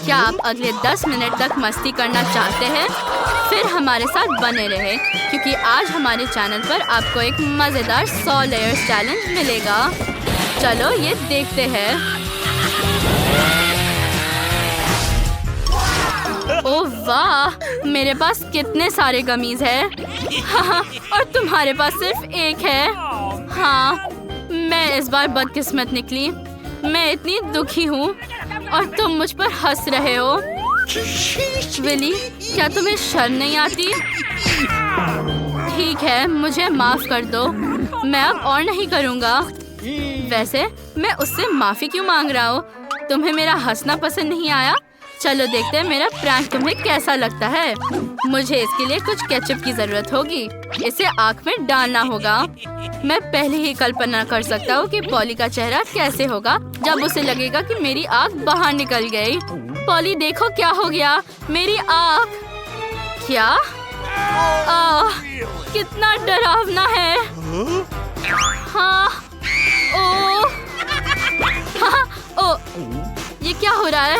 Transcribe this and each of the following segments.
क्या आप अगले 10 मिनट तक मस्ती करना चाहते हैं? फिर हमारे साथ बने रहे क्योंकि आज हमारे चैनल पर आपको एक मजेदार 100 लेयर्स चैलेंज मिलेगा। चलो ये देखते हैं। ओह वाह, मेरे पास कितने सारे गमीज हैं। हाँ, और तुम्हारे पास सिर्फ एक है। हाँ, मैं इस बार बदकिस्मत निकली। मैं इतनी दुखी हूँ और तुम मुझ पर हंस रहे हो। विली, क्या तुम्हें शर्म नहीं आती? ठीक है, मुझे माफ कर दो। मैं अब और नहीं करूँगा। वैसे मैं उससे माफी क्यों मांग रहा हूँ? तुम्हें मेरा हंसना पसंद नहीं आया? चलो देखते हैं मेरा प्रैंक तुम्हें कैसा लगता है। मुझे इसके लिए कुछ केचप की जरूरत होगी। इसे आँख में डालना होगा। मैं पहले ही कल्पना कर सकता हूँ कि पॉली का चेहरा कैसे होगा जब उसे लगेगा कि मेरी आँख बाहर निकल गई। पॉली देखो क्या हो गया, मेरी आँख। क्या? कितना डरावना है। हाँ, ओ, ये क्या हो रहा है?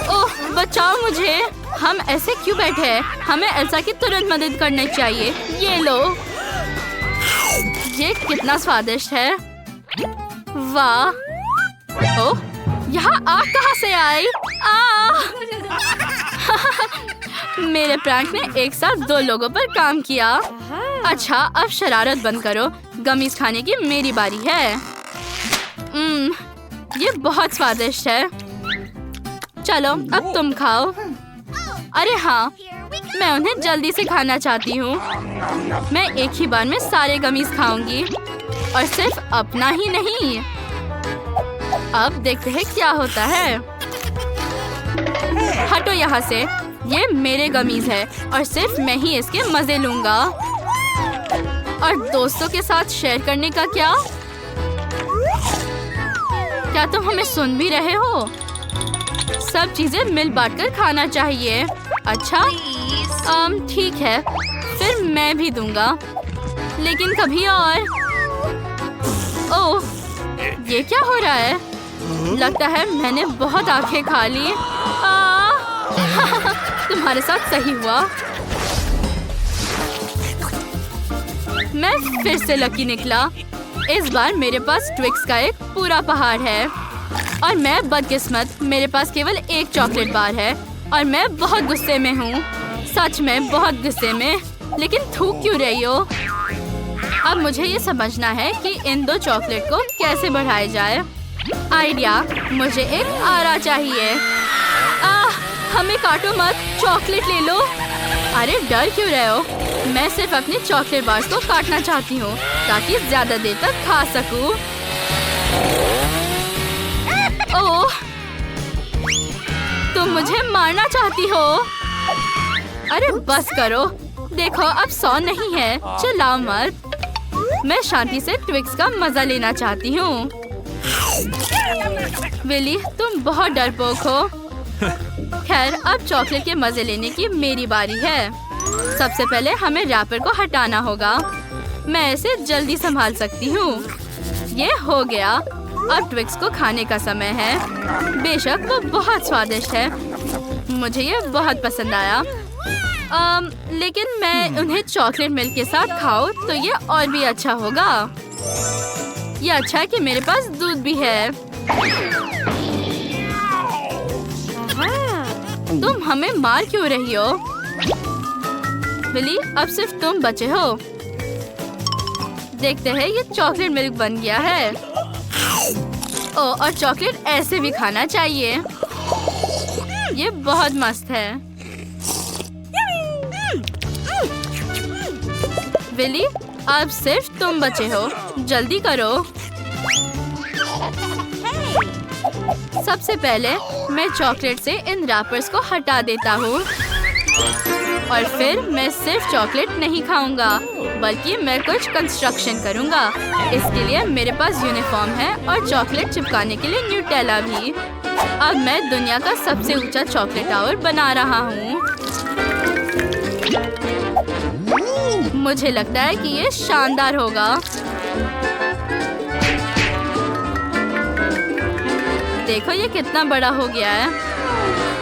ओह, बचाओ मुझे। हम ऐसे क्यों बैठे हैं? हमें एल्सा की तुरंत मदद करनी चाहिए। ये लो। ये कितना स्वादिष्ट है। वाह। ओह, यहाँ आग कहाँ से आई? मेरे प्रैंक ने एक साथ 2 लोगों पर काम किया। अच्छा, अब शरारत बंद करो। गमीज खाने की मेरी बारी है। ये बहुत स्वादिष्ट है। चलो अब तुम खाओ। अरे हाँ, मैं उन्हें जल्दी से खाना चाहती हूँ। मैं एक ही बार में सारे गमीज खाऊंगी और सिर्फ अपना ही नहीं। अब देखते हैं क्या होता है। हटो यहाँ से। ये मेरे गमीज है और सिर्फ मैं ही इसके मजे लूंगा। और दोस्तों के साथ शेयर करने का क्या? क्या तुम हमें सुन भी रहे हो? सब चीजें मिल बांटकर खाना चाहिए। अच्छा, ठीक है, फिर मैं भी दूंगा, लेकिन कभी और। ओह, ये क्या हो रहा है? लगता है मैंने बहुत आंखें खा ली। तुम्हारे साथ सही हुआ। मैं फिर से लकी निकला। इस बार मेरे पास ट्विक्स का एक पूरा पहाड़ है और मैं बदकिस्मत। मेरे पास केवल एक चॉकलेट बार है और मैं बहुत गुस्से में हूँ। सच में बहुत गुस्से में। लेकिन थूक क्यों रही हो? अब मुझे ये समझना है कि इन 2 चॉकलेट को कैसे बढ़ाया जाए। आइडिया, मुझे एक आरा चाहिए। हमें काटो मत, चॉकलेट ले लो। अरे डर क्यों रहे हो? मैं सिर्फ अपने चॉकलेट बार्स को काटना चाहती हूँ ताकि ज्यादा देर तक खा सकूं। ओह, तुम मुझे मारना चाहती हो? अरे बस करो। देखो अब 100 नहीं है। चिल्लाओ मत। मैं शांति से ट्विक्स का मजा लेना चाहती हूँ। विली, तुम बहुत डरपोक हो। खैर, अब चॉकलेट के मजे लेने की मेरी बारी है। सबसे पहले हमें रैपर को हटाना होगा। मैं इसे जल्दी संभाल सकती हूँ। ये हो गया। अब ट्विक्स को खाने का समय है। बेशक वो बहुत स्वादिष्ट है। मुझे ये बहुत पसंद आया। लेकिन मैं उन्हें चॉकलेट मिल्क के साथ खाऊं तो ये और भी अच्छा होगा। ये अच्छा है कि मेरे पास दूध भी है। तुम हमें मार क्यों रही हो? विली, अब सिर्फ तुम बचे हो। देखते हैं, ये चॉकलेट मिल्क बन गया है। ओह, और चॉकलेट ऐसे भी खाना चाहिए। ये बहुत मस्त है। विली, अब सिर्फ तुम बचे हो। जल्दी करो। सबसे पहले मैं चॉकलेट से इन रैपर्स को हटा देता हूँ और फिर मैं सिर्फ चॉकलेट नहीं खाऊंगा बल्कि मैं कुछ कंस्ट्रक्शन करूंगा। इसके लिए मेरे पास यूनिफॉर्म है और चॉकलेट चिपकाने के लिए न्यूटेला भी। अब मैं दुनिया का सबसे ऊंचा चॉकलेट टावर बना रहा हूँ। मुझे लगता है कि ये शानदार होगा। देखो ये कितना बड़ा हो गया है।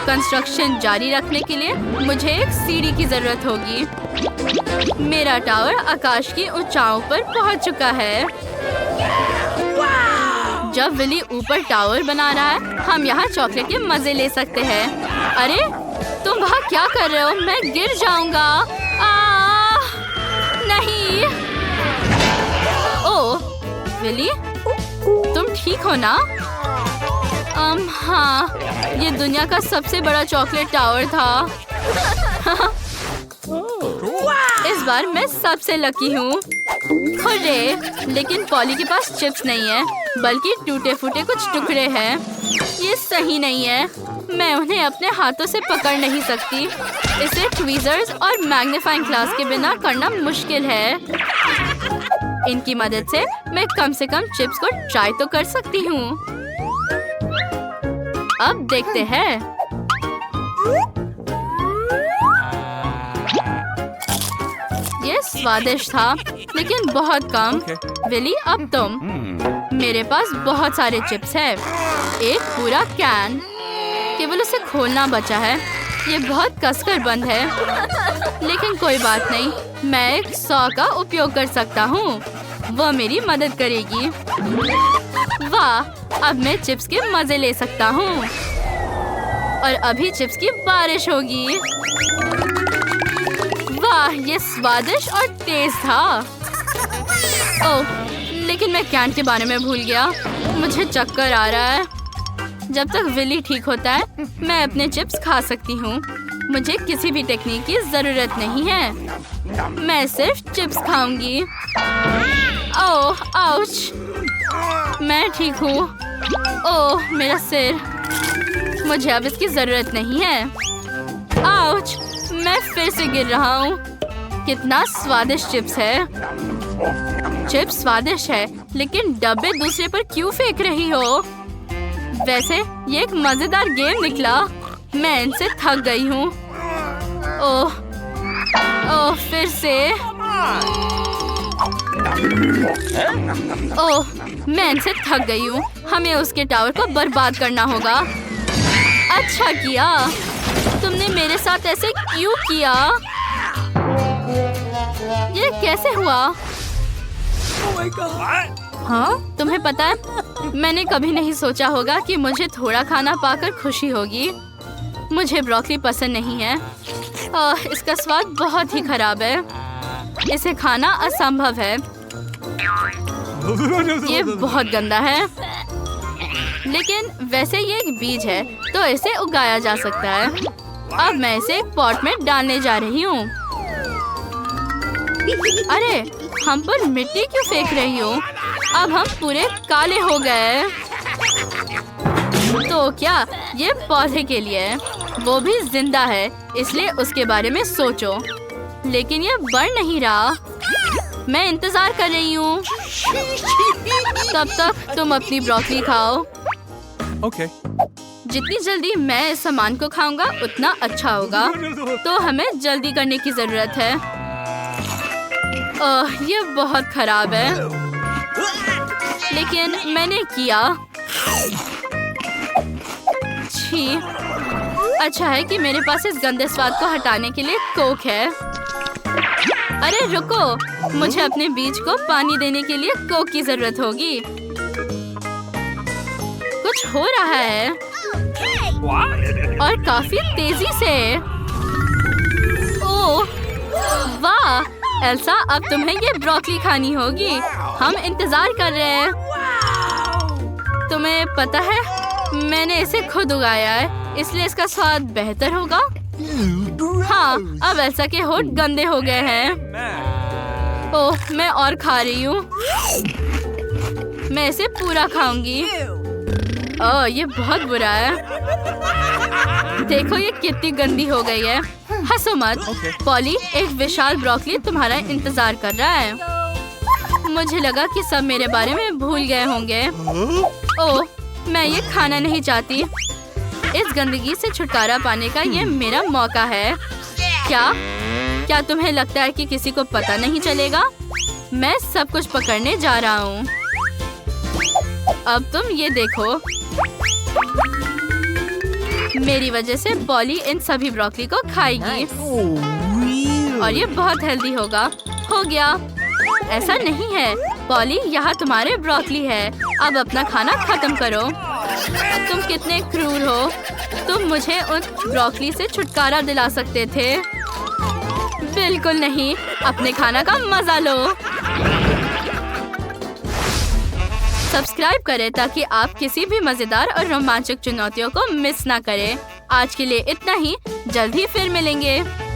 कंस्ट्रक्शन जारी रखने के लिए मुझे एक सीढ़ी की जरूरत होगी। मेरा टावर आकाश की ऊंचाइयों पर पहुंच चुका है। जब विली ऊपर टावर बना रहा है, हम यहाँ चॉकलेट के मजे ले सकते हैं। अरे तुम वहाँ क्या कर रहे हो? मैं गिर जाऊंगा। नहीं। ओह विली, तुम ठीक हो ना? हाँ, ये दुनिया का सबसे बड़ा चॉकलेट टावर था। इस बार मैं सबसे लकी हूँ। हुर्रे! लेकिन पॉली के पास चिप्स नहीं है, बल्कि टूटे फूटे कुछ टुकड़े हैं। ये सही नहीं है। मैं उन्हें अपने हाथों से पकड़ नहीं सकती। इसे ट्वीजर्स और मैग्नीफाइंग ग्लास के बिना करना मुश्किल है। इनकी मदद से मैं कम से कम चिप्स को ट्राई तो कर सकती हूँ। अब देखते हैं। ये स्वादिष्ट था, लेकिन बहुत कम। विली, अब तुम। मेरे पास बहुत सारे चिप्स हैं। एक पूरा कैन। केवल उसे खोलना बचा है। ये बहुत कसकर बंद है, लेकिन कोई बात नहीं। मैं एक सॉ का उपयोग कर सकता हूँ। वह मेरी मदद करेगी। वाह! अब मैं चिप्स के मजे ले सकता हूँ। और अभी चिप्स की बारिश होगी। वाह! ये स्वादिष्ट और तेज था। ओह, लेकिन मैं कैन के बारे में भूल गया। मुझे चक्कर आ रहा है। जब तक विली ठीक होता है, मैं अपने चिप्स खा सकती हूँ। मुझे किसी भी टेक्निक की जरूरत नहीं है। मैं सिर्फ चिप्स खाऊंगी। ओह, आउच! मैं ठीक हूँ। ओह, मेरा सिर। मुझे अब इसकी जरूरत नहीं है। आउच! मैं फिर से गिर रहा हूँ। कितना स्वादिष्ट चिप्स है। चिप्स स्वादिष्ट है, लेकिन डब्बे दूसरे पर क्यों फेंक रही हो? वैसे ये एक मजेदार गेम निकला। मैं इनसे थक गई हूँ। ओह, ओह, फिर से। ओह, मैं इनसे थक गई हूँ। हमें उसके टावर को बर्बाद करना होगा। अच्छा किया। तुमने मेरे साथ ऐसे क्यों किया? ये कैसे हुआ? हाँ, तुम्हें पता है, मैंने कभी नहीं सोचा होगा कि मुझे थोड़ा खाना पाकर खुशी होगी। मुझे ब्रोकली पसंद नहीं है। इसका स्वाद बहुत ही खराब है। इसे खाना असंभव है। ये बहुत गंदा है। लेकिन वैसे ये एक बीज है, तो इसे उगाया जा सकता है। अब मैं इसे एक पॉट में डालने जा रही हूँ। अरे, हम पर मिट्टी क्यों फेंक रही हो? अब हम पूरे काले हो गए। तो क्या ये पौधे के लिए है? वो भी जिंदा है, इसलिए उसके बारे में सोचो। लेकिन ये बढ़ नहीं रहा। मैं इंतजार कर रही हूँ। तब तक तुम अपनी ब्रोकली खाओ। Okay. जितनी जल्दी मैं इस सामान को खाऊंगा, उतना अच्छा होगा। तो हमें जल्दी करने की जरूरत है। ये बहुत खराब है, लेकिन मैंने किया। छी, अच्छा है कि मेरे पास इस गंदे स्वाद को हटाने के लिए कोक है। अरे रुको, मुझे अपने बीज को पानी देने के लिए कोक की जरूरत होगी। कुछ हो रहा है और काफी तेजी से। ओह, वाह! एल्सा, अब तुम्हें ये ब्रोकली खानी होगी। हम इंतजार कर रहे हैं। तुम्हें पता है, मैंने इसे खुद उगाया है, इसलिए इसका स्वाद बेहतर होगा। हाँ, अब एल्सा के होंठ गंदे हो गए हैं। ओह, मैं और खा रही हूँ। मैं इसे पूरा खाऊंगी। ओह, ये बहुत बुरा है। देखो ये कितनी गंदी हो गई है। हंसो मत। पॉली, एक विशाल ब्रोकली तुम्हारा इंतजार कर रहा है। मुझे लगा कि सब मेरे बारे में भूल गए होंगे। ओह, मैं ये खाना नहीं चाहती। इस गंदगी से छुटकारा पाने का ये मेरा मौका है। क्या तुम्हें लगता है कि किसी को पता नहीं चलेगा? मैं सब कुछ पकड़ने जा रहा हूँ। अब तुम ये देखो। मेरी वजह से पॉली इन सभी ब्रोकली को खाएगी और ये बहुत हेल्दी होगा। हो गया। ऐसा नहीं है पॉली, यहाँ तुम्हारे ब्रोकली है। अब अपना खाना खत्म करो। तुम कितने क्रूर हो। तुम मुझे उन ब्रोकली से छुटकारा दिला सकते थे। बिल्कुल नहीं, अपने खाना का मजा लो। सब्सक्राइब करें ताकि आप किसी भी मजेदार और रोमांचक चुनौतियों को मिस ना करें। आज के लिए इतना ही, जल्द ही फिर मिलेंगे।